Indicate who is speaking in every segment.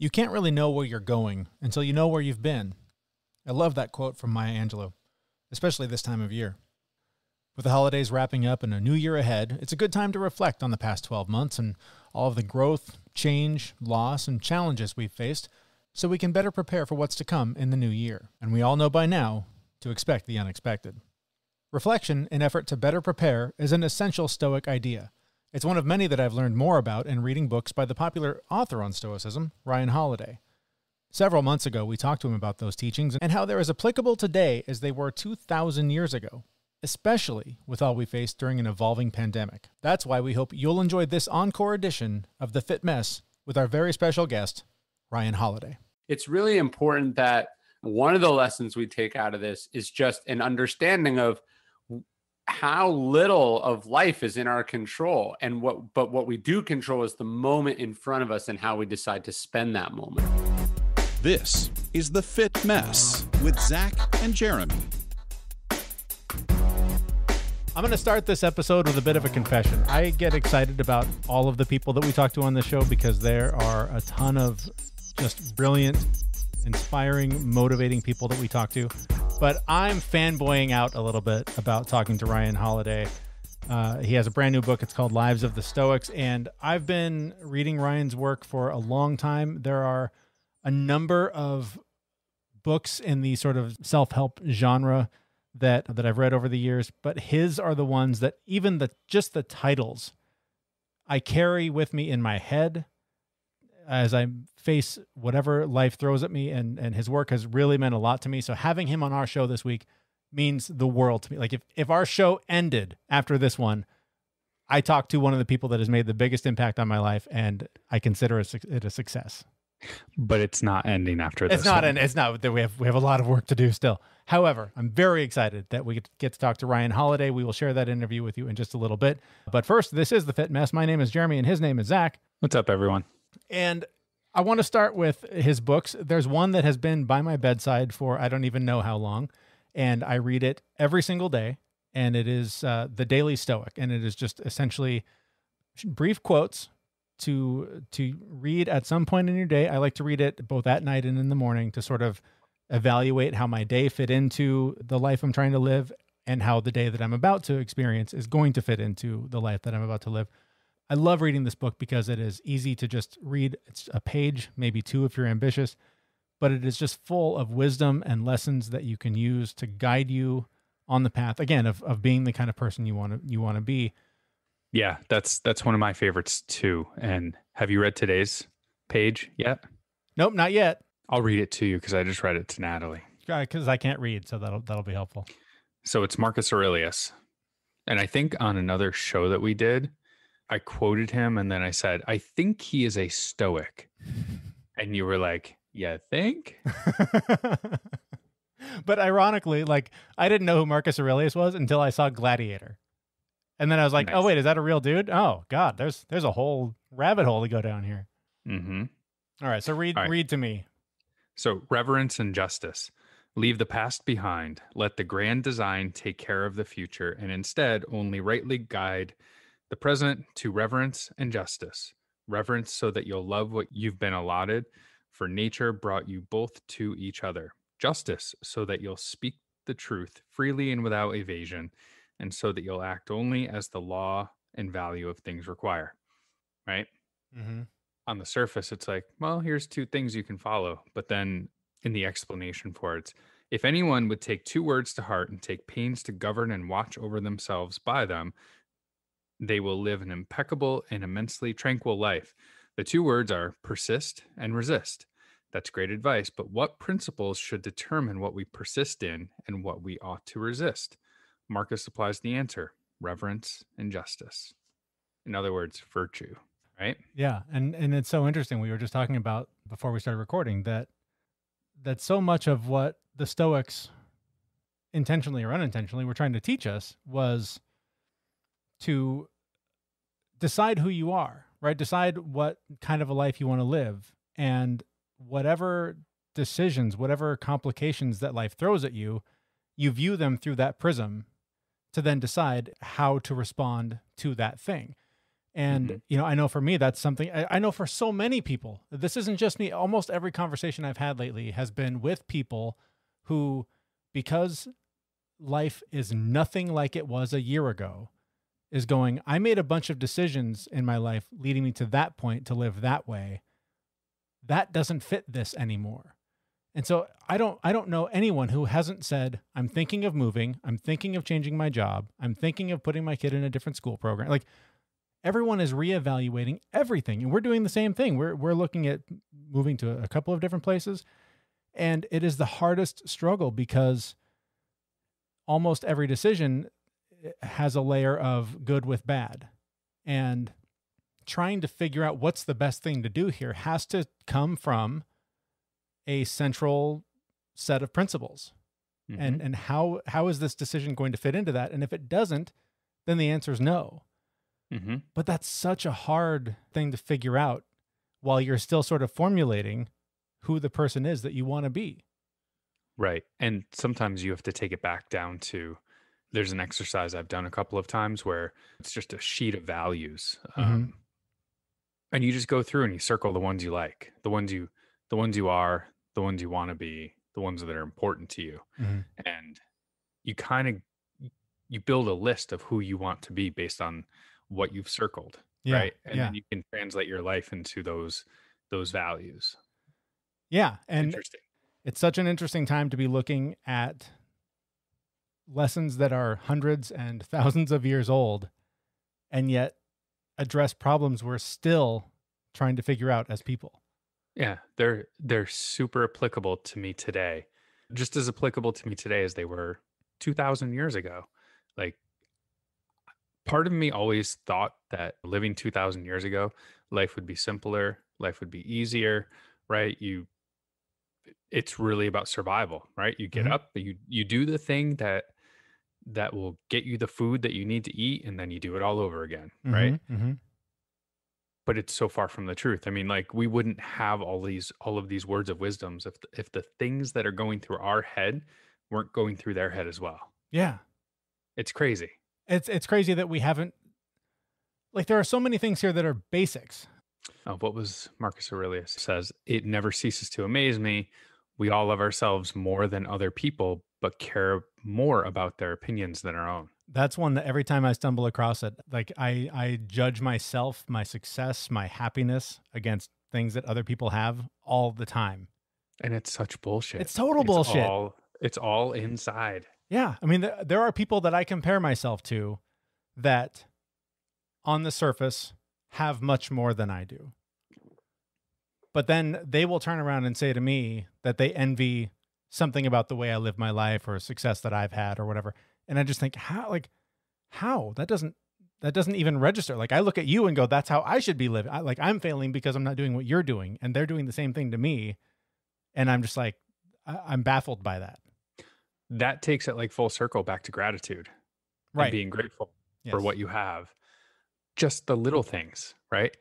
Speaker 1: You can't really know where you're going until you know where you've been. I love that quote from Maya Angelou, especially this time of year. With the holidays wrapping up and a new year ahead, it's a good time to reflect on the past 12 months and all of the growth, change, loss, and challenges we've faced so we can better prepare for what's to come in the new year. And we all know by now to expect the unexpected. Reflection, in effort to better prepare, is an essential Stoic idea. It's one of many that I've learned more about in reading books by the popular author on Stoicism, Ryan Holiday. Several months ago, we talked to him about those teachings and how they're as applicable today as they were 2,000 years ago, especially with all we faced during an evolving pandemic. That's why we hope you'll enjoy this encore edition of The Fit Mess with our very special guest, Ryan Holiday.
Speaker 2: It's really important that one of the lessons we take out of this is just an understanding of how little of life is in our control, and what we do control is the moment in front of us and how we decide to spend that moment.
Speaker 3: This is The Fit Mess with Zach and Jeremy.
Speaker 1: I'm going to start this episode with a bit of a confession. I get excited about all of the people that we talk to on the show because there are a ton of just brilliant, inspiring, motivating people that we talk to. But I'm fanboying out a little bit about talking to Ryan Holiday. He has a brand new book. It's called Lives of the Stoics. And I've been reading Ryan's work for a long time. There are a number of books in the sort of self-help genre that I've read over the years, but his are the ones that even just the titles I carry with me in my head as I face whatever life throws at me, and his work has really meant a lot to me. So having him on our show this week means the world to me. Like if our show ended after this one, I talked to one of the people that has made the biggest impact on my life, and I consider it a success.
Speaker 4: But it's not ending after this.
Speaker 1: It's not. We have a lot of work to do still. However, I'm very excited that we get to talk to Ryan Holiday. We will share that interview with you in just a little bit. But first, this is The Fit Mess. My name is Jeremy, and his name is Zach.
Speaker 4: What's up, everyone?
Speaker 1: And I want to start with his books. There's one that has been by my bedside for I don't even know how long, and I read it every single day, and it is The Daily Stoic, and it is just essentially brief quotes to read at some point in your day. I like to read it both at night and in the morning to sort of evaluate how my day fit into the life I'm trying to live and how the day that I'm about to experience is going to fit into the life that I'm about to live. I love reading this book because it is easy to just read. It's a page, maybe two if you're ambitious, but it is just full of wisdom and lessons that you can use to guide you on the path, again, of being the kind of person you want to be.
Speaker 4: Yeah, that's one of my favorites too. And have you read today's page yet?
Speaker 1: Nope, not yet.
Speaker 4: I'll read it to you because I just read it to Natalie.
Speaker 1: Because I can't read, so that'll be helpful.
Speaker 4: So it's Marcus Aurelius. And I think on another show that we did, I quoted him and then I said, I think he is a Stoic. And you were like, yeah, think?
Speaker 1: But ironically, like, I didn't know who Marcus Aurelius was until I saw Gladiator. And then I was like, nice. Oh, wait, is that a real dude? Oh, God, there's a whole rabbit hole to go down here.
Speaker 4: Mm-hmm.
Speaker 1: All right, so read to me.
Speaker 4: So reverence and justice. Leave the past behind. Let the grand design take care of the future, and instead only rightly guide the present to reverence and justice. Reverence so that you'll love what you've been allotted, for nature brought you both to each other. Justice so that you'll speak the truth freely and without evasion, and so that you'll act only as the law and value of things require. Right?
Speaker 1: Mm-hmm.
Speaker 4: On the surface, it's like, well, here's two things you can follow. But then in the explanation for it, if anyone would take two words to heart and take pains to govern and watch over themselves by them, they will live an impeccable and immensely tranquil life. The two words are persist and resist. That's great advice, but what principles should determine what we persist in and what we ought to resist? Marcus supplies the answer: reverence and justice. In other words, virtue, right?
Speaker 1: Yeah, and it's so interesting. We were just talking about, before we started recording, that so much of what the Stoics, intentionally or unintentionally, were trying to teach us was to decide who you are, right? Decide what kind of a life you want to live, and whatever decisions, whatever complications that life throws at you, you view them through that prism to then decide how to respond to that thing. And, I know for me, that's something I know for so many people. This isn't just me. Almost every conversation I've had lately has been with people who, because life is nothing like it was a year ago, is going, I made a bunch of decisions in my life leading me to that point to live that way. That doesn't fit this anymore. And so I don't know anyone who hasn't said, I'm thinking of moving. I'm thinking of changing my job. I'm thinking of putting my kid in a different school program. Like, everyone is reevaluating everything. And we're doing the same thing. We're looking at moving to a couple of different places. And it is the hardest struggle because almost every decision has a layer of good with bad. And trying to figure out what's the best thing to do here has to come from a central set of principles. And how is this decision going to fit into that? And if it doesn't, then the answer is no. But that's such a hard thing to figure out while you're still sort of formulating who the person is that you want to be.
Speaker 4: Right. And sometimes you have to take it back down to, there's an exercise I've done a couple of times where it's just a sheet of values. And you just go through and you circle the ones you like, the ones you are, the ones you want to be, the ones that are important to you. And you you build a list of who you want to be based on what you've circled. Right. And then you can translate your life into those values.
Speaker 1: Yeah. And
Speaker 4: interesting.
Speaker 1: It's such an interesting time to be looking at lessons that are hundreds and thousands of years old, and yet address problems we're still trying to figure out as people.
Speaker 4: Yeah, they're super applicable to me today. Just as applicable to me today as they were 2,000 years ago. Like, part of me always thought that living 2,000 years ago, life would be simpler, life would be easier, right? It's really about survival, right? You get up, you do the thing that will get you the food that you need to eat, and then you do it all over again, right? But it's so far from the truth. I mean, like, we wouldn't have all of these words of wisdoms if the things that are going through our head weren't going through their head as well.
Speaker 1: Yeah.
Speaker 4: It's crazy.
Speaker 1: It's crazy that we haven't, like, there are so many things here that are basics.
Speaker 4: What was Marcus Aurelius says, it never ceases to amaze me. We all love ourselves more than other people, but care more about their opinions than our own.
Speaker 1: That's one that every time I stumble across it, like, I judge myself, my success, my happiness against things that other people have all the time.
Speaker 4: And it's such bullshit.
Speaker 1: It's total bullshit.
Speaker 4: It's all inside.
Speaker 1: Yeah. I mean, there are people that I compare myself to that on the surface have much more than I do. But then they will turn around and say to me that they envy something about the way I live my life or success that I've had or whatever. And I just think, how? That doesn't even register. Like, I look at you and go, that's how I should be living. I'm failing because I'm not doing what you're doing, and they're doing the same thing to me. And I'm just like, I'm baffled by that.
Speaker 4: That takes it like full circle back to gratitude,
Speaker 1: right?
Speaker 4: And being grateful for what you have. Just the little things, right?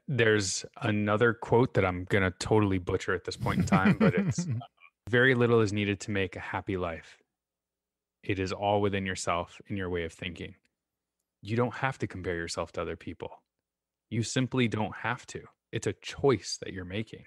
Speaker 4: There's another quote that I'm going to totally butcher at this point in time, but it's very little is needed to make a happy life. It is all within yourself in your way of thinking. You don't have to compare yourself to other people. You simply don't have to. It's a choice that you're making.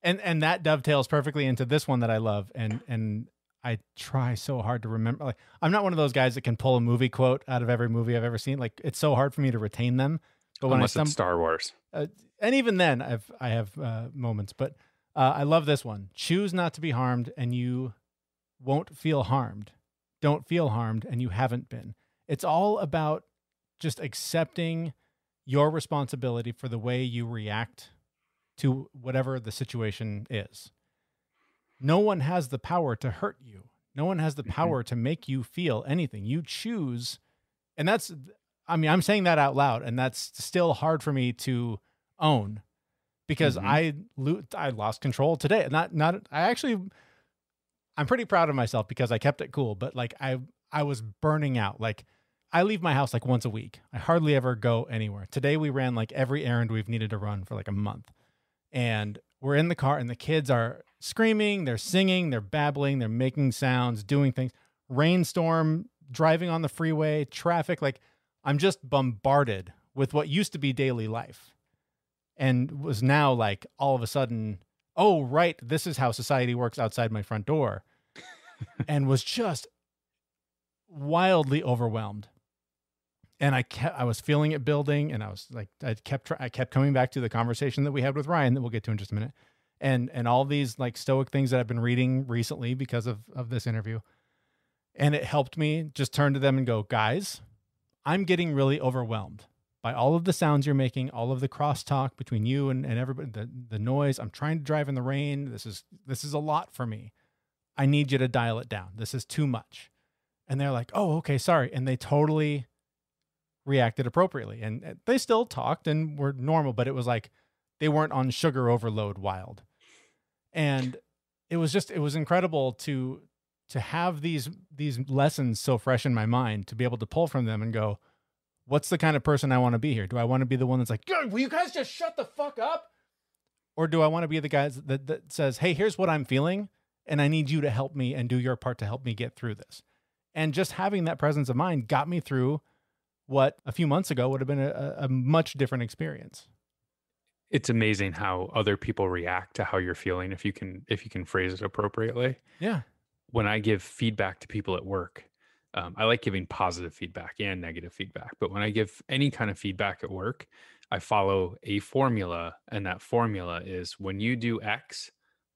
Speaker 1: And that dovetails perfectly into this one that I love. And I try so hard to remember. Like, I'm not one of those guys that can pull a movie quote out of every movie I've ever seen. Like, it's so hard for me to retain them. But when
Speaker 4: unless it's Star Wars.
Speaker 1: And even then I have moments, but I love this one. Choose not to be harmed and you won't feel harmed. Don't feel harmed and you haven't been. It's all about just accepting your responsibility for the way you react to whatever the situation is. No one has the power to hurt you. No one has the power to make you feel anything. You choose. And I'm saying that out loud, and that's still hard for me to own because I lost control today. I'm pretty proud of myself because I kept it cool, but like I was burning out. Like, I leave my house like once a week. I hardly ever go anywhere. Today we ran like every errand we've needed to run for like a month. And we're in the car and the kids are screaming, they're singing, they're babbling, they're making sounds, doing things. Rainstorm, driving on the freeway, traffic. Like, I'm just bombarded with what used to be daily life and was now like all of a sudden, oh, right, this is how society works outside my front door, and was just wildly overwhelmed. And I was feeling it building, and I was like, I kept coming back to the conversation that we had with Ryan that we'll get to in just a minute. And all these like Stoic things that I've been reading recently because of this interview. And it helped me just turn to them and go, guys, I'm getting really overwhelmed by all of the sounds you're making, all of the crosstalk between you and everybody, the noise. I'm trying to drive in the rain. This is a lot for me. I need you to dial it down. This is too much. And they're like, oh, okay, sorry. And they totally reacted appropriately. And they still talked and were normal, but it was like they weren't on sugar overload wild. And it was incredible to have these lessons so fresh in my mind, to be able to pull from them and go, what's the kind of person I want to be here? Do I want to be the one that's like, will you guys just shut the fuck up? Or do I want to be the guy that says, hey, here's what I'm feeling, and I need you to help me and do your part to help me get through this. And just having that presence of mind got me through what a few months ago would have been a much different experience.
Speaker 4: It's amazing how other people react to how you're feeling if you can phrase it appropriately.
Speaker 1: Yeah.
Speaker 4: When I give feedback to people at work, I like giving positive feedback and negative feedback. But when I give any kind of feedback at work, I follow a formula. And that formula is, when you do X,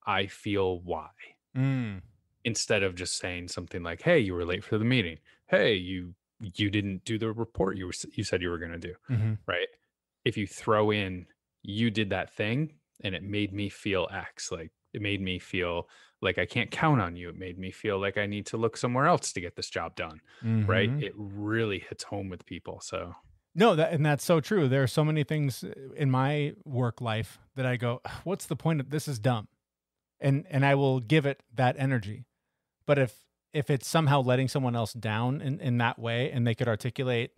Speaker 4: I feel Y. Instead of just saying something like, hey, you were late for the meeting. Hey, you didn't do the report you said you were going to do. Mm-hmm. Right? If you throw in, you did that thing and it made me feel X, like it made me feel like I can't count on you. It made me feel like I need to look somewhere else to get this job done. Mm-hmm. Right? It really hits home with people. So
Speaker 1: no, that's so true. There are so many things in my work life that I go, what's the point of this? Is dumb. And I will give it that energy. But if it's somehow letting someone else down in that way, and they could articulate,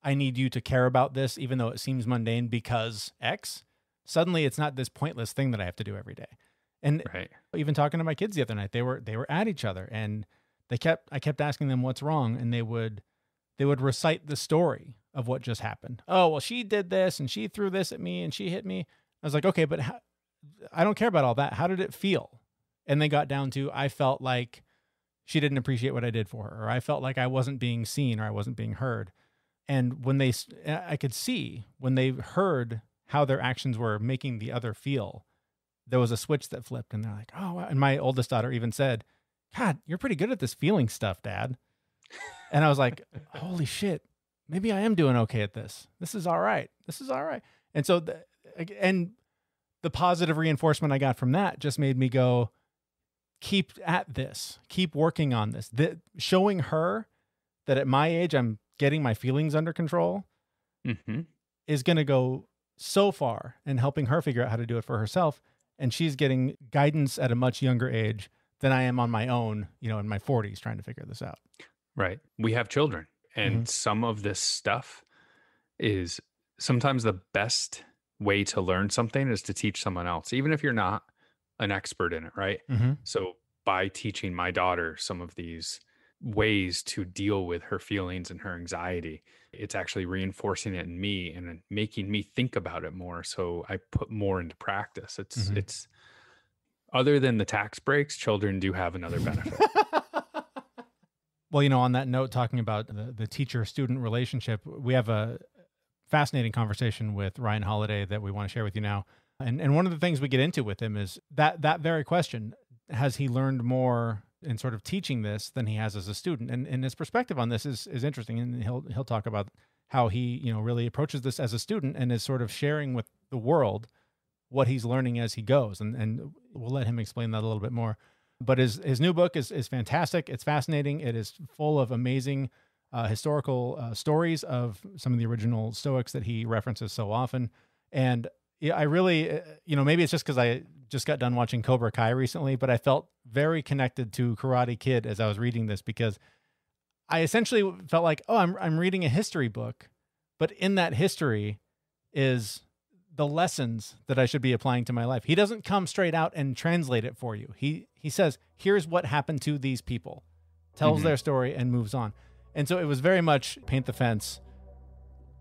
Speaker 1: I need you to care about this, even though it seems mundane because X, suddenly it's not this pointless thing that I have to do every day. And right. Even talking to my kids the other night, they were at each other, and I kept asking them what's wrong, and they would recite the story of what just happened. Oh, well, she did this, and she threw this at me, and she hit me. I was like, okay, but I don't care about all that. How did it feel? And they got down to, I felt like she didn't appreciate what I did for her, or I felt like I wasn't being seen, or I wasn't being heard. And when I could see when they heard how their actions were making the other feel, there was a switch that flipped, and they're like, oh, wow. And my oldest daughter even said, God, you're pretty good at this feeling stuff, Dad. And I was like, holy shit, maybe I am doing okay at this. This is all right. And so, the positive reinforcement I got from that just made me go, keep at this, keep working on this. Showing her that at my age, I'm getting my feelings under control is going to go so far in helping her figure out how to do it for herself. And she's getting guidance at a much younger age than I am on my own, in my 40s trying to figure this out.
Speaker 4: Right. We have children, and some of this stuff is sometimes the best way to learn something is to teach someone else, even if you're not an expert in it. Right. Mm-hmm. So by teaching my daughter some of these ways to deal with her feelings and her anxiety, it's actually reinforcing it in me and making me think about it more. So I put more into practice. It's other than the tax breaks, children do have another benefit.
Speaker 1: Well, on that note, talking about the teacher-student relationship, we have a fascinating conversation with Ryan Holiday that we want to share with you now. And one of the things we get into with him is that very question: has he learned more in sort of teaching this than he has as a student? And his perspective on this is interesting. And he'll talk about how he, really approaches this as a student and is sort of sharing with the world what he's learning as he goes. And we'll let him explain that a little bit more. But his new book is fantastic. It's fascinating. It is full of amazing historical stories of some of the original Stoics that he references so often. And yeah, I really, maybe it's just because I just got done watching Cobra Kai recently, but I felt very connected to Karate Kid as I was reading this, because I essentially felt like, oh, I'm reading a history book, but in that history is the lessons that I should be applying to my life. He doesn't come straight out and translate it for you. He says, here's what happened to these people, tells their story and moves on. And so it was very much paint the fence,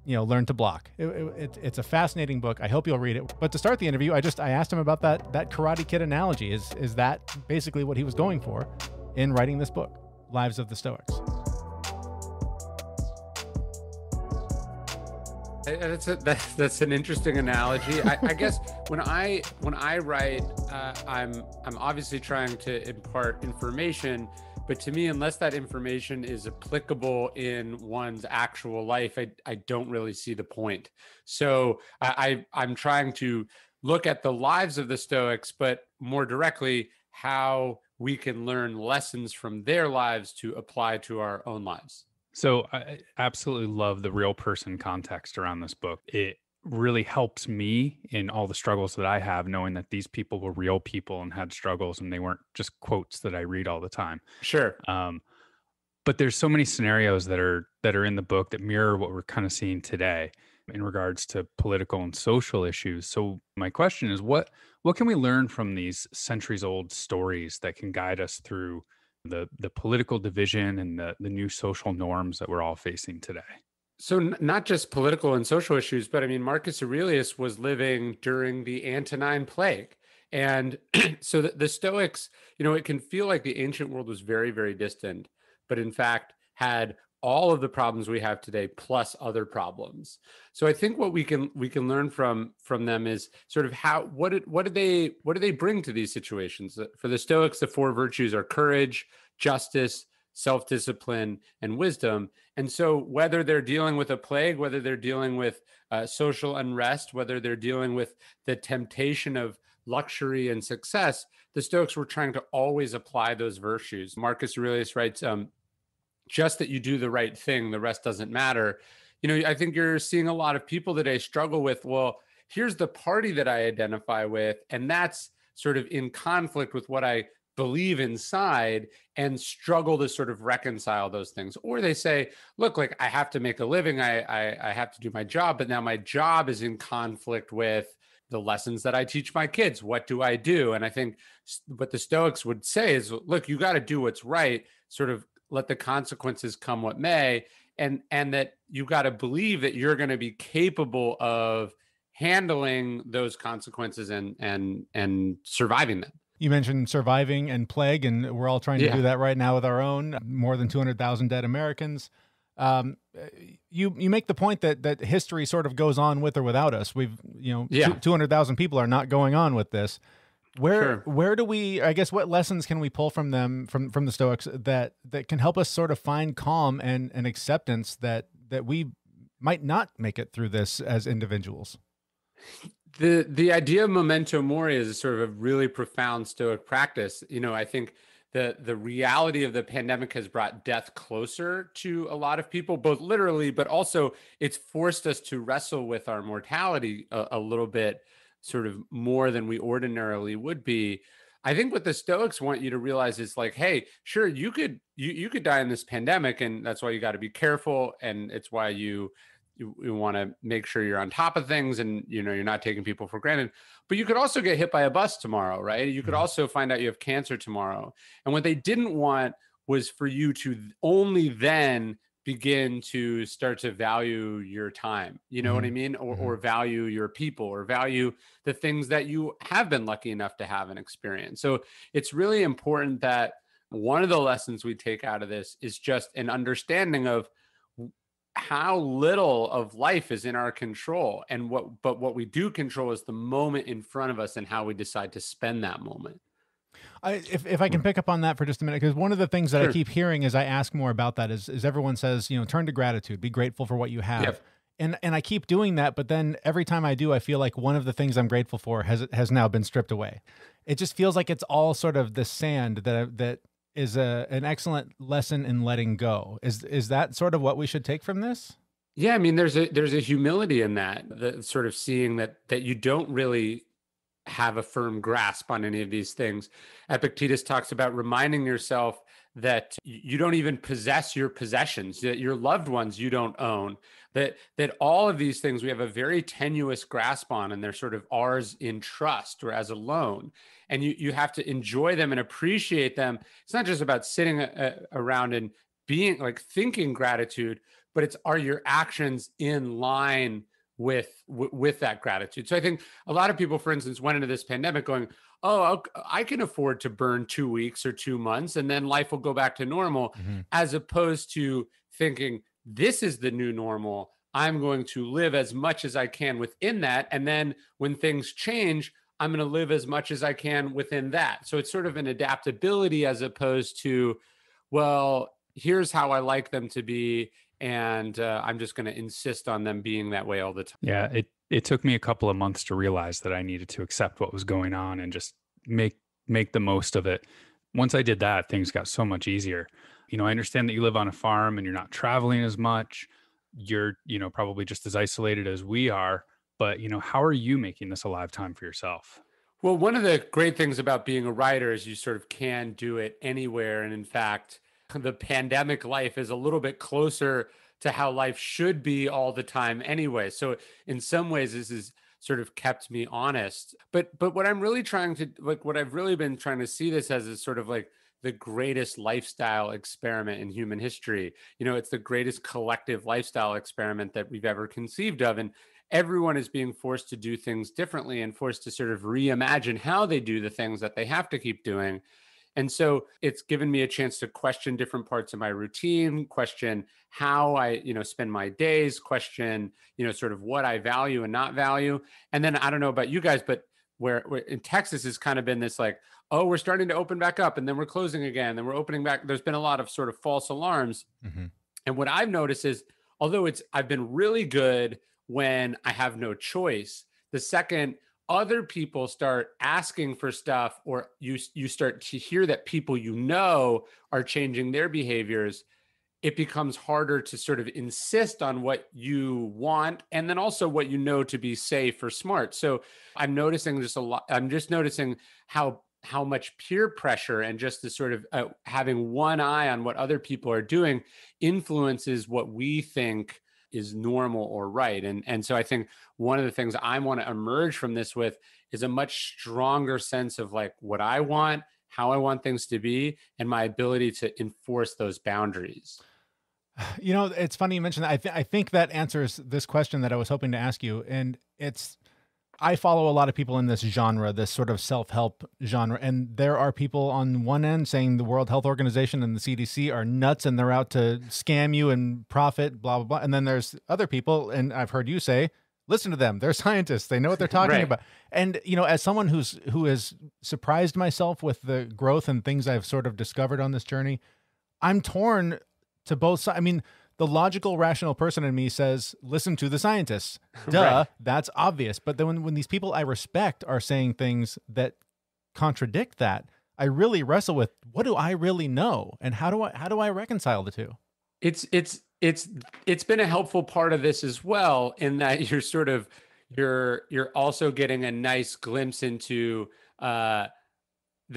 Speaker 1: learn to block. It's a fascinating book. I hope you'll read it. But to start the interview, I asked him about that Karate Kid analogy. Is that basically what he was going for in writing this book, Lives of the Stoics?
Speaker 2: That's an interesting analogy. I guess when I write, I'm obviously trying to impart information, but to me, unless that information is applicable in one's actual life, I don't really see the point. So I'm trying to look at the lives of the Stoics, but more directly, how we can learn lessons from their lives to apply to our own lives.
Speaker 4: So I absolutely love the real person context around this book. It really helps me in all the struggles that I have, knowing that these people were real people and had struggles and they weren't just quotes that I read all the time.
Speaker 2: Sure.
Speaker 4: But there's so many scenarios that are in the book that mirror what we're kind of seeing today in regards to political and social issues. So my question is, what can we learn from these centuries old stories that can guide us through the political division and the new social norms that we're all facing today?
Speaker 2: So not just political and social issues, but I mean, Marcus Aurelius was living during the Antonine Plague. And so the Stoics, it can feel like the ancient world was very, very distant, but in fact had all of the problems we have today, plus other problems. So I think what we can learn from them is sort of what do they bring to these situations? For the Stoics, the four virtues are courage, justice, self-discipline, and wisdom. And so whether they're dealing with a plague, whether they're dealing with social unrest, whether they're dealing with the temptation of luxury and success, the Stoics were trying to always apply those virtues. Marcus Aurelius writes, just that you do the right thing, the rest doesn't matter. I think you're seeing a lot of people today struggle with, well, here's the party that I identify with, and that's sort of in conflict with what I believe inside, and struggle to sort of reconcile those things. Or they say, look, like I have to make a living, I have to do my job, but now my job is in conflict with the lessons that I teach my kids. What do I do? And I think what the Stoics would say is, look, you got to do what's right, sort of let the consequences come what may, and that you got to believe that you're going to be capable of handling those consequences and surviving them.
Speaker 1: You mentioned surviving and plague, and we're all trying to do that right now with our own more than 200,000 dead Americans. You make the point that history sort of goes on with or without us. 200,000 people are not going on with this. Where do we, I guess, what lessons can we pull from them, from the Stoics that can help us sort of find calm and acceptance that we might not make it through this as individuals?
Speaker 2: The idea of memento mori is sort of a really profound Stoic practice. I think the reality of the pandemic has brought death closer to a lot of people, both literally, but also it's forced us to wrestle with our mortality a little bit, sort of more than we ordinarily would be. I think what the Stoics want you to realize is like, hey, sure, you could die in this pandemic, and that's why you got to be careful, and it's why you want to make sure you're on top of things, and you're not taking people for granted. But you could also get hit by a bus tomorrow, right? You could also find out you have cancer tomorrow. And what they didn't want was for you to only then begin to start to value your time, what I mean? Or value your people, or value the things that you have been lucky enough to have and experience. So it's really important that one of the lessons we take out of this is just an understanding of how little of life is in our control, and what we do control is the moment in front of us and how we decide to spend that moment.
Speaker 1: If I can pick up on that for just a minute, because one of the things that I keep hearing as I ask more about that is everyone says, turn to gratitude, be grateful for what you have. Yep. And I keep doing that, but then every time I do, I feel like one of the things I'm grateful for has now been stripped away. It just feels like it's all sort of the sand that is an excellent lesson in letting go. Is that sort of what we should take from this?
Speaker 2: Yeah, I mean, there's a humility in that, the sort of seeing that you don't really have a firm grasp on any of these things. Epictetus talks about reminding yourself that you don't even possess your possessions, that your loved ones you don't own, that all of these things we have a very tenuous grasp on, and they're sort of ours in trust or as a loan. And you have to enjoy them and appreciate them. It's not just about sitting around and being like thinking gratitude, but it's, are your actions in line with that gratitude? So I think a lot of people, for instance, went into this pandemic going, oh, I can afford to burn 2 weeks or 2 months and then life will go back to normal, as opposed to thinking, this is the new normal. I'm going to live as much as I can within that. And then when things change, I'm going to live as much as I can within that. So it's sort of an adaptability as opposed to, well, here's how I like them to be, and I'm just going to insist on them being that way all the time.
Speaker 4: Yeah, it took me a couple of months to realize that I needed to accept what was going on and just make the most of it. Once I did that, things got so much easier. You know, I understand that you live on a farm and you're not traveling as much. You're, you know, probably just as isolated as we are, but you know, how are you making this a live time for yourself?
Speaker 2: Well, one of the great things about being a writer is you sort of can do it anywhere. And in fact, the pandemic life is a little bit closer to how life should be all the time anyway. So in some ways, this has sort of kept me honest. But what I'm really trying to, like, what I've really been trying to see this as is sort of like the greatest lifestyle experiment in human history. You know, it's the greatest collective lifestyle experiment that we've ever conceived of. And everyone is being forced to do things differently and forced to sort of reimagine how they do the things that they have to keep doing. And so it's given me a chance to question different parts of my routine, question how I, you know, spend my days, question, you know, sort of what I value and not value. And then I don't know about you guys, but where in Texas has kind of been this like, oh, we're starting to open back up and then we're closing again, then we're opening back. There's been a lot of sort of false alarms. And what I've noticed is, although I've been really good when I have no choice, the second other people start asking for stuff, or you start to hear that people you know are changing their behaviors, it becomes harder to sort of insist on what you want and then also what you know to be safe or smart. So I'm noticing just a lot. I'm just noticing how much peer pressure and just the sort of having one eye on what other people are doing influences what we think is normal or right. And so I think one of the things I want to emerge from this with is a much stronger sense of like what I want, how I want things to be, and my ability to enforce those boundaries.
Speaker 1: You know, it's funny you mentioned that. I think that answers this question that I was hoping to ask you. And I follow a lot of people in this genre, this sort of self-help genre. And there are people on one end saying the World Health Organization and the CDC are nuts and they're out to scam you and profit, blah, blah, blah. And then there's other people, and I've heard you say, listen to them. They're scientists. They know what they're talking
Speaker 2: Right.
Speaker 1: about. And, you know, as someone who has surprised myself with the growth and things I've sort of discovered on this journey, I'm torn to both sides. I mean, the logical, rational person in me says, listen to the scientists. Duh,
Speaker 2: Right.
Speaker 1: that's obvious. But then when these people I respect are saying things that contradict that, I really wrestle with, what do I really know? And how do I reconcile the two?
Speaker 2: It's been a helpful part of this as well, in that you're sort of you're also getting a nice glimpse into the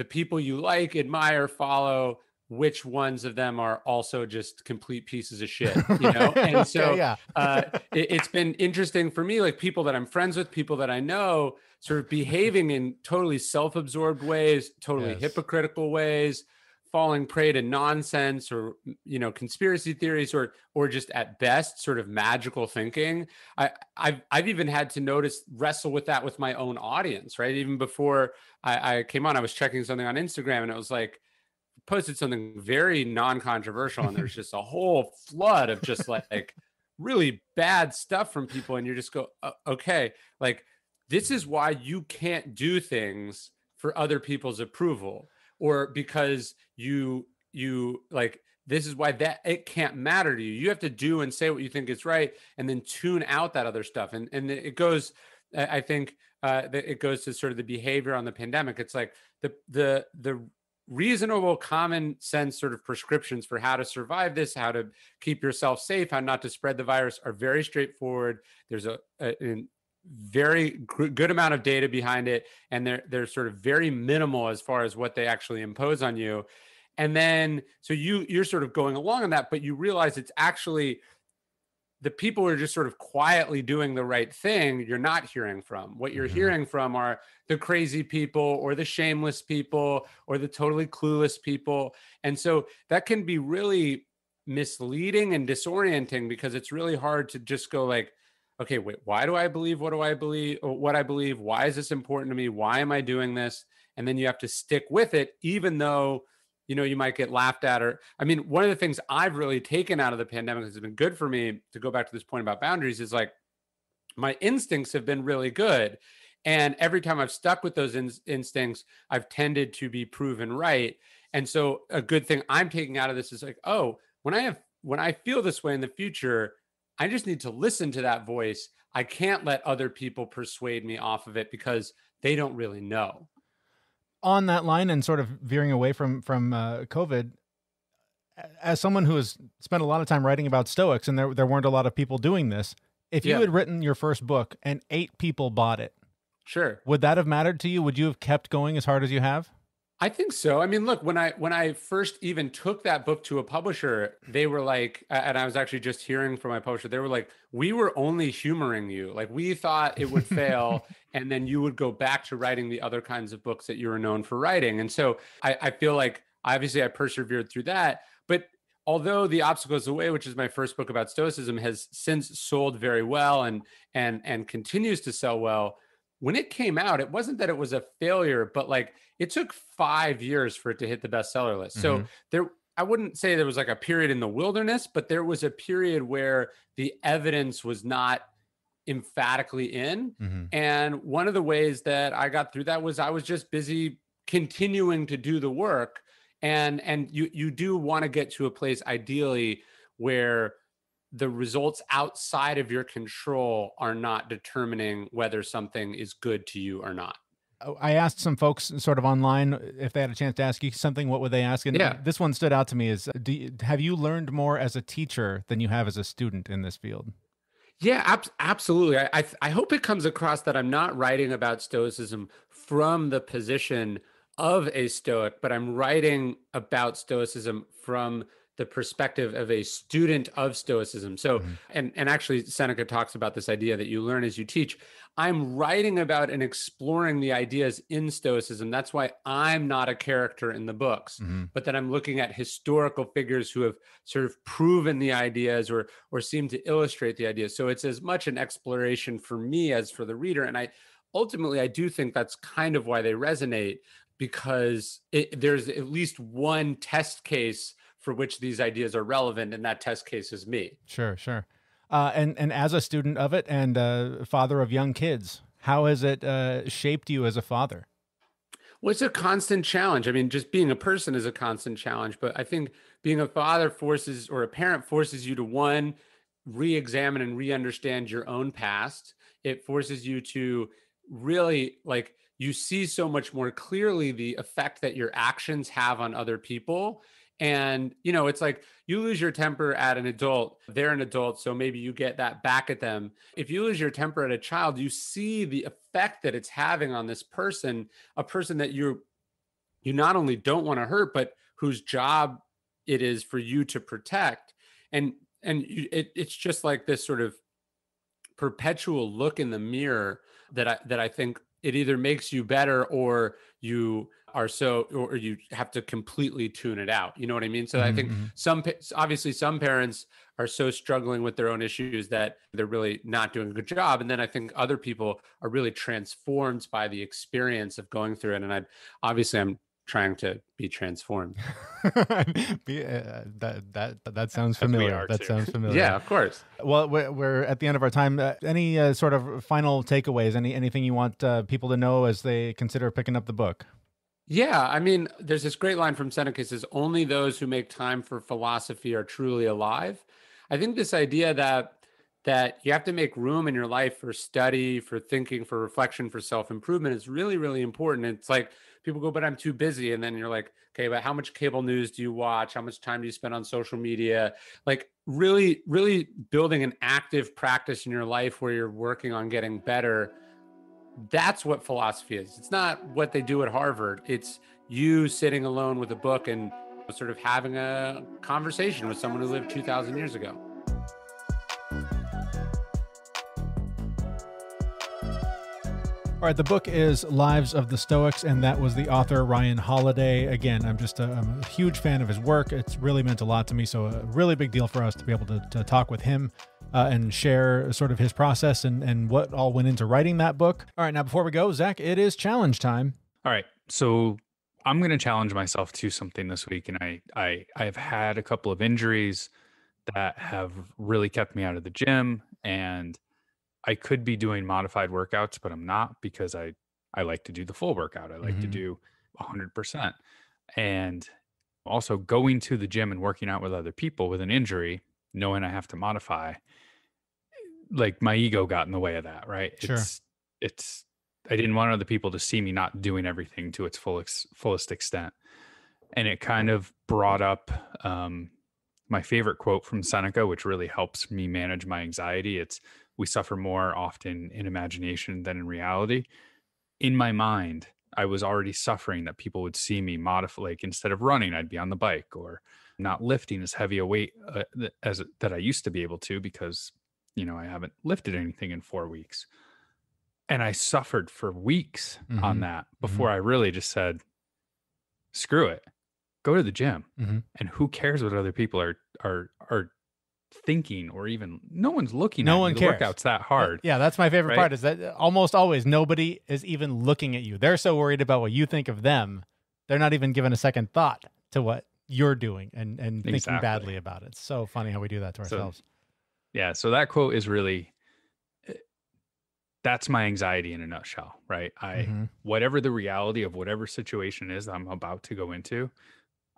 Speaker 2: people you like, admire, follow, which ones of them are also just complete pieces of shit, you know? And so
Speaker 1: Okay, yeah.
Speaker 2: it's been interesting for me, like people that I'm friends with, people that I know, sort of behaving in totally self-absorbed ways, totally
Speaker 1: Yes.
Speaker 2: hypocritical ways, falling prey to nonsense or, you know, conspiracy theories, or just at best sort of magical thinking. I've even had to wrestle with that with my own audience, right? Even before I came on, I was checking something on Instagram and it was like, posted something very non-controversial and there's just a whole flood of just like really bad stuff from people, and you just go, okay, like this is why you can't do things for other people's approval, or because you like, this is why that it can't matter to you. You have to do and say what you think is right, and then tune out that other stuff. And it goes, I think it goes to sort of the behavior on the pandemic. It's like the reasonable common sense sort of prescriptions for how to survive this, how to keep yourself safe, how not to spread the virus are very straightforward. There's a very good amount of data behind it, and they're sort of very minimal as far as what they actually impose on you. And then so you're sort of going along on that, but you realize it's actually the people who are just sort of quietly doing the right thing you're not hearing from. What you're hearing from are the crazy people or the shameless people or the totally clueless people. And so that can be really misleading and disorienting, because it's really hard to just go like, okay, wait, why do I believe what do I believe, or what I believe? Why is this important to me? Why am I doing this? And then you have to stick with it, even though, you might get laughed at. Or, I mean, one of the things I've really taken out of the pandemic that's been good for me, to go back to this point about boundaries, is like, my instincts have been really good. And every time I've stuck with those instincts, I've tended to be proven right. And so a good thing I'm taking out of this is like, oh, when I feel this way in the future, I just need to listen to that voice. I can't let other people persuade me off of it, because they don't really know.
Speaker 1: On that line, and sort of veering away from COVID, as someone who has spent a lot of time writing about Stoics, and there weren't a lot of people doing this, if you had written your first book and 8 people bought it,
Speaker 2: sure,
Speaker 1: would that have mattered to you? Would you have kept going as hard as you have?
Speaker 2: I think so. I mean, look, when I first even took that book to a publisher, they were like, and I was actually just hearing from my publisher, they were like, we were only humoring you. Like, we thought it would fail, and then you would go back to writing the other kinds of books that you were known for writing. And so I feel like, obviously, I persevered through that. But although The Obstacle Is the Way, which is my first book about Stoicism, has since sold very well and continues to sell well, when it came out, it wasn't that it was a failure, but like, it took 5 years for it to hit the bestseller list. So I wouldn't say there was like a period in the wilderness, but there was a period where the evidence was not emphatically in. And one of the ways that I got through that was I was just busy continuing to do the work. And you do want to get to a place, ideally, where the results outside of your control are not determining whether something is good to you or not.
Speaker 1: I asked some folks sort of online if they had a chance to ask you something, what would they ask? And this one stood out to me is, have you learned more as a teacher than you have as a student in this field?
Speaker 2: Yeah, absolutely. I hope it comes across that I'm not writing about Stoicism from the position of a Stoic, but I'm writing about Stoicism from the perspective of a student of Stoicism. So, and actually Seneca talks about this idea that you learn as you teach. I'm writing about and exploring the ideas in Stoicism. That's why I'm not a character in the books, but that I'm looking at historical figures who have sort of proven the ideas or seem to illustrate the ideas. So it's as much an exploration for me as for the reader. And ultimately, I do think that's kind of why they resonate, because there's at least one test case for which these ideas are relevant, and that test case is me.
Speaker 1: Sure. And as a student of it and father of young kids, how has it shaped you as a father?
Speaker 2: Well, it's a constant challenge. I mean, just being a person is a constant challenge, but I think being a father or a parent forces you to, one, re-examine and re-understand your own past. It forces you to really, like, you see so much more clearly the effect that your actions have on other people. And, it's like, you lose your temper at an adult, they're an adult, so maybe you get that back at them. If you lose your temper at a child, you see the effect that it's having on this person, a person that you not only don't want to hurt, but whose job it is for you to protect. And it's just like this sort of perpetual look in the mirror that I think it either makes you better, or you have to completely tune it out. You know what I mean? So I think obviously some parents are so struggling with their own issues that they're really not doing a good job. And then I think other people are really transformed by the experience of going through it. And I'm trying to be transformed.
Speaker 1: That sounds familiar. That sounds familiar.
Speaker 2: Yeah, of course.
Speaker 1: Well, we're at the end of our time. Any sort of final takeaways? Anything you want people to know as they consider picking up the book?
Speaker 2: Yeah, I mean, there's this great line from Seneca. It says, "Only those who make time for philosophy are truly alive." I think this idea that you have to make room in your life for study, for thinking, for reflection, for self-improvement is really, really important. It's like, people go, but I'm too busy. And then you're like, okay, but how much cable news do you watch? How much time do you spend on social media? Like, really, really building an active practice in your life where you're working on getting better. That's what philosophy is. It's not what they do at Harvard. It's you sitting alone with a book and sort of having a conversation with someone who lived 2,000 years ago.
Speaker 1: All right, the book is Lives of the Stoics, and that was the author, Ryan Holiday. Again, I'm a huge fan of his work. It's really meant a lot to me, so a really big deal for us to be able to talk with him and share sort of his process and what all went into writing that book. All right, now before we go, Zach, it is challenge time.
Speaker 4: All right, so I'm going to challenge myself to something this week, and I've had a couple of injuries that have really kept me out of the gym, and I could be doing modified workouts, but I'm not, because I like to do the full workout. I like to do 100%. And also going to the gym and working out with other people with an injury, knowing I have to modify, like my ego got in the way of that, right?
Speaker 1: Sure.
Speaker 4: I didn't want other people to see me not doing everything to its fullest extent. And it kind of brought up my favorite quote from Seneca, which really helps me manage my anxiety. It's, we suffer more often in imagination than in reality. In my mind, I was already suffering that people would see me modify, like instead of running, I'd be on the bike, or not lifting as heavy a weight that I used to be able to, because, I haven't lifted anything in 4 weeks. And I suffered for weeks on that before I really just said, screw it, go to the gym. And who cares what other people are thinking, or even no one's looking at you. The
Speaker 1: cares.
Speaker 4: Workout's that hard.
Speaker 1: Yeah, that's my favorite
Speaker 4: right?
Speaker 1: part, is that almost always nobody is even looking at you. They're so worried about what you think of them, they're not even giving a second thought to what you're doing and thinking badly about it. It's so funny how we do that to ourselves.
Speaker 4: So that quote is really, that's my anxiety in a nutshell, right? Whatever the reality of whatever situation is that I'm about to go into,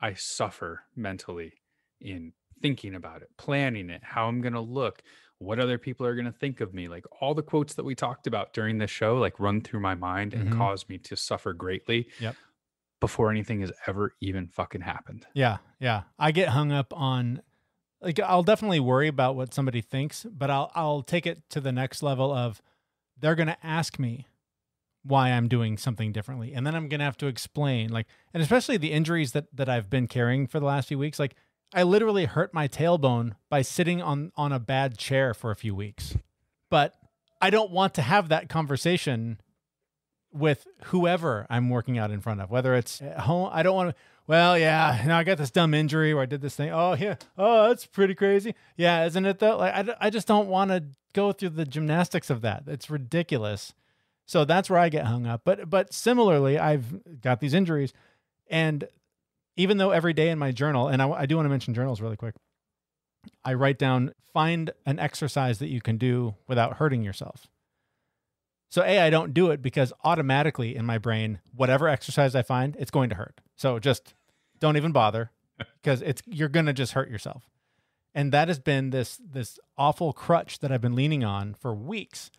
Speaker 4: I suffer mentally in thinking about it, planning it, how I'm going to look, what other people are going to think of me. Like all the quotes that we talked about during this show, like run through my mind and cause me to suffer greatly before anything has ever even fucking happened.
Speaker 1: Yeah. I get hung up on, like, I'll definitely worry about what somebody thinks, but I'll take it to the next level of, they're going to ask me why I'm doing something differently. And then I'm going to have to explain, like, and especially the injuries that I've been carrying for the last few weeks. Like, I literally hurt my tailbone by sitting on a bad chair for a few weeks, but I don't want to have that conversation with whoever I'm working out in front of, whether it's at home. I don't want to, well, yeah, I got this dumb injury where I did this thing. Oh yeah. Oh, that's pretty crazy. Yeah. Isn't it though? Like, I just don't want to go through the gymnastics of that. It's ridiculous. So that's where I get hung up. But similarly, I've got these injuries, and even though every day in my journal, and I do want to mention journals really quick, I write down, find an exercise that you can do without hurting yourself. So I don't do it because automatically in my brain, whatever exercise I find, it's going to hurt. So just don't even bother, because you're going to just hurt yourself. And that has been this awful crutch that I've been leaning on for weeks.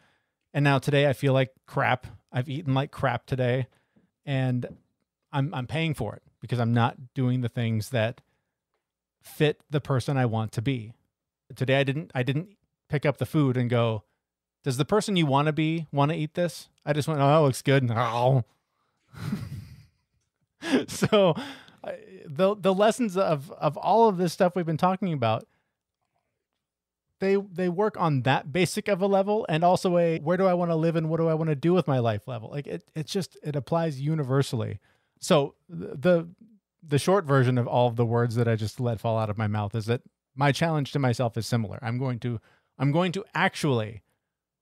Speaker 1: And now today I feel like crap. I've eaten like crap today, and I'm paying for it because I'm not doing the things that fit the person I want to be. Today I didn't pick up the food and go, does the person you want to be want to eat this? I just went, oh, it looks good. Oh. So the lessons of all of this stuff we've been talking about, they work on that basic of a level, and also a where do I want to live and what do I want to do with my life level. Like it applies universally. So the short version of all of the words that I just let fall out of my mouth is that my challenge to myself is similar. I'm going to actually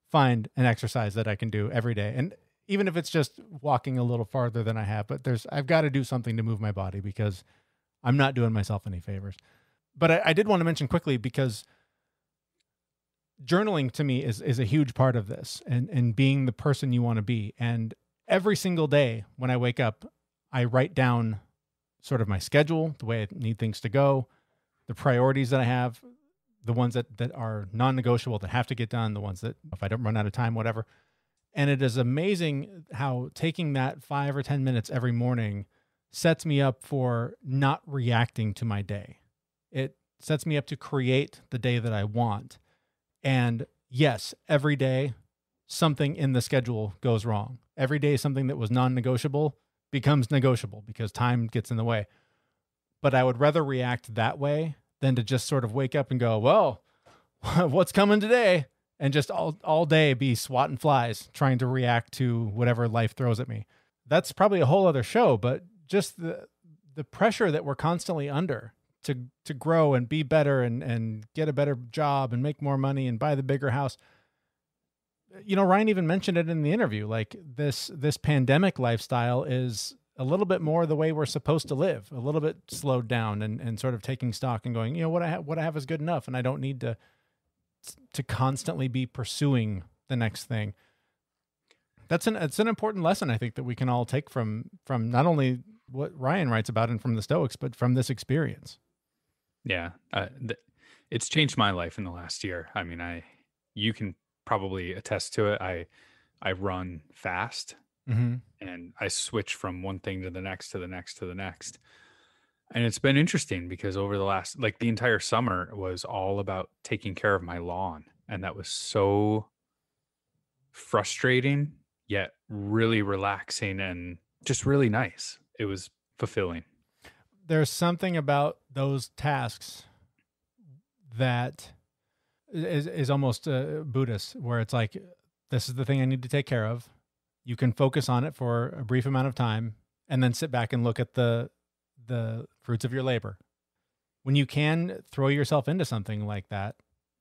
Speaker 1: find an exercise that I can do every day. And even if it's just walking a little farther than I have, but I've got to do something to move my body, because I'm not doing myself any favors. But I did want to mention quickly, because journaling to me is a huge part of this, and being the person you want to be. And every single day when I wake up, I write down sort of my schedule, the way I need things to go, the priorities that I have, the ones that are non-negotiable that have to get done, the ones that if I don't run out of time, whatever. And it is amazing how taking that 5 or 10 minutes every morning sets me up for not reacting to my day. It sets me up to create the day that I want. And yes, every day something in the schedule goes wrong. Every day something that was non-negotiable becomes negotiable because time gets in the way. But I would rather react that way than to just sort of wake up and go, well, what's coming today? and just all day be swatting flies, trying to react to whatever life throws at me. That's probably a whole other show, but just the pressure that we're constantly under to grow and be better and get a better job and make more money and buy the bigger house. You know, Ryan even mentioned it in the interview, like this pandemic lifestyle is a little bit more the way we're supposed to live, a little bit slowed down and sort of taking stock and going, you know, what I have is good enough. And I don't need to constantly be pursuing the next thing. It's an important lesson, I think, that we can all take from not only what Ryan writes about and from the Stoics, but from this experience.
Speaker 4: Yeah. It's changed my life in the last year. I mean, you can probably attest to it. I run fast, and I switch from one thing to the next, to the next, to the next. And it's been interesting because over the last, like the entire summer was all about taking care of my lawn. And that was so frustrating, yet really relaxing and just really nice. It was fulfilling.
Speaker 1: There's something about those tasks that is almost Buddhist, where it's like, this is the thing I need to take care of. You can focus on it for a brief amount of time and then sit back and look at the fruits of your labor. When you can throw yourself into something like that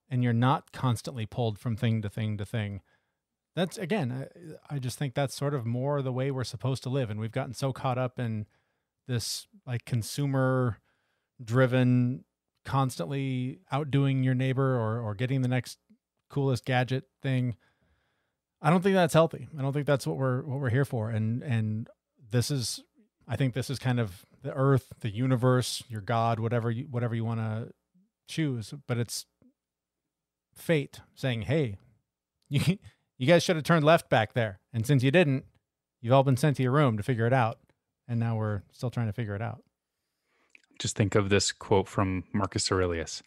Speaker 1: and you're not constantly pulled from thing to thing to thing, that's, again, I just think that's sort of more the way we're supposed to live. And we've gotten so caught up in this like consumer driven, constantly outdoing your neighbor or getting the next coolest gadget thing. I don't think that's healthy. I don't think that's what we're here for. And I think this is kind of the earth, the universe, your God, whatever you want to choose, but it's fate saying, hey, you guys should have turned left back there. And since you didn't, you've all been sent to your room to figure it out. And now we're still trying to figure it out.
Speaker 4: Just think of this quote from Marcus Aurelius.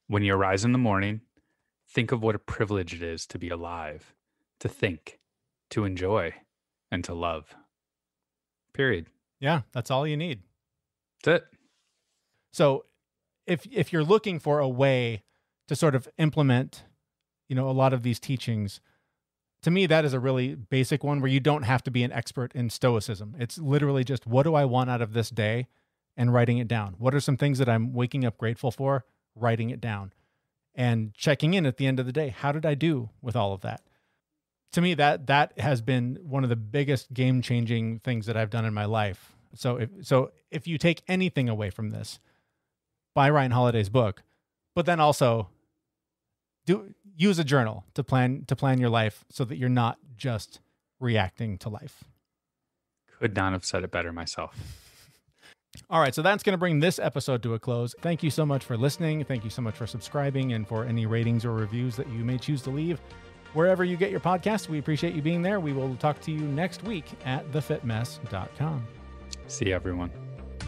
Speaker 4: When you arise in the morning, think of what a privilege it is to be alive, to think, to enjoy, and to love. Period.
Speaker 1: Yeah, that's all you need.
Speaker 4: That's it.
Speaker 1: So if you're looking for a way to sort of implement, you know, a lot of these teachings, to me, that is a really basic one where you don't have to be an expert in Stoicism. It's literally just, what do I want out of this day? And writing it down. What are some things that I'm waking up grateful for? Writing it down and checking in at the end of the day. How did I do with all of that? To me, that has been one of the biggest game-changing things that I've done in my life. So if you take anything away from this, buy Ryan Holiday's book, but then also use a journal to plan your life so that you're not just reacting to life.
Speaker 4: Could not have said it better myself.
Speaker 1: All right, so that's going to bring this episode to a close. Thank you so much for listening. Thank you so much for subscribing and for any ratings or reviews that you may choose to leave. Wherever you get your podcast, we appreciate you being there. We will talk to you next week at thefitmess.com.
Speaker 4: See everyone.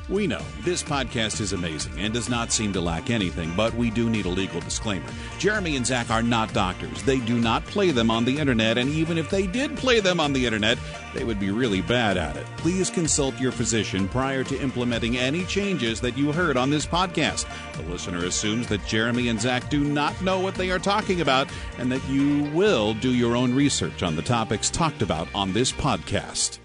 Speaker 3: We know this podcast is amazing and does not seem to lack anything, but we do need a legal disclaimer. Jeremy and Zach are not doctors. They do not play them on the internet, and even if they did play them on the internet, they would be really bad at it. Please consult your physician prior to implementing any changes that you heard on this podcast. The listener assumes that Jeremy and Zach do not know what they are talking about and that you will do your own research on the topics talked about on this podcast.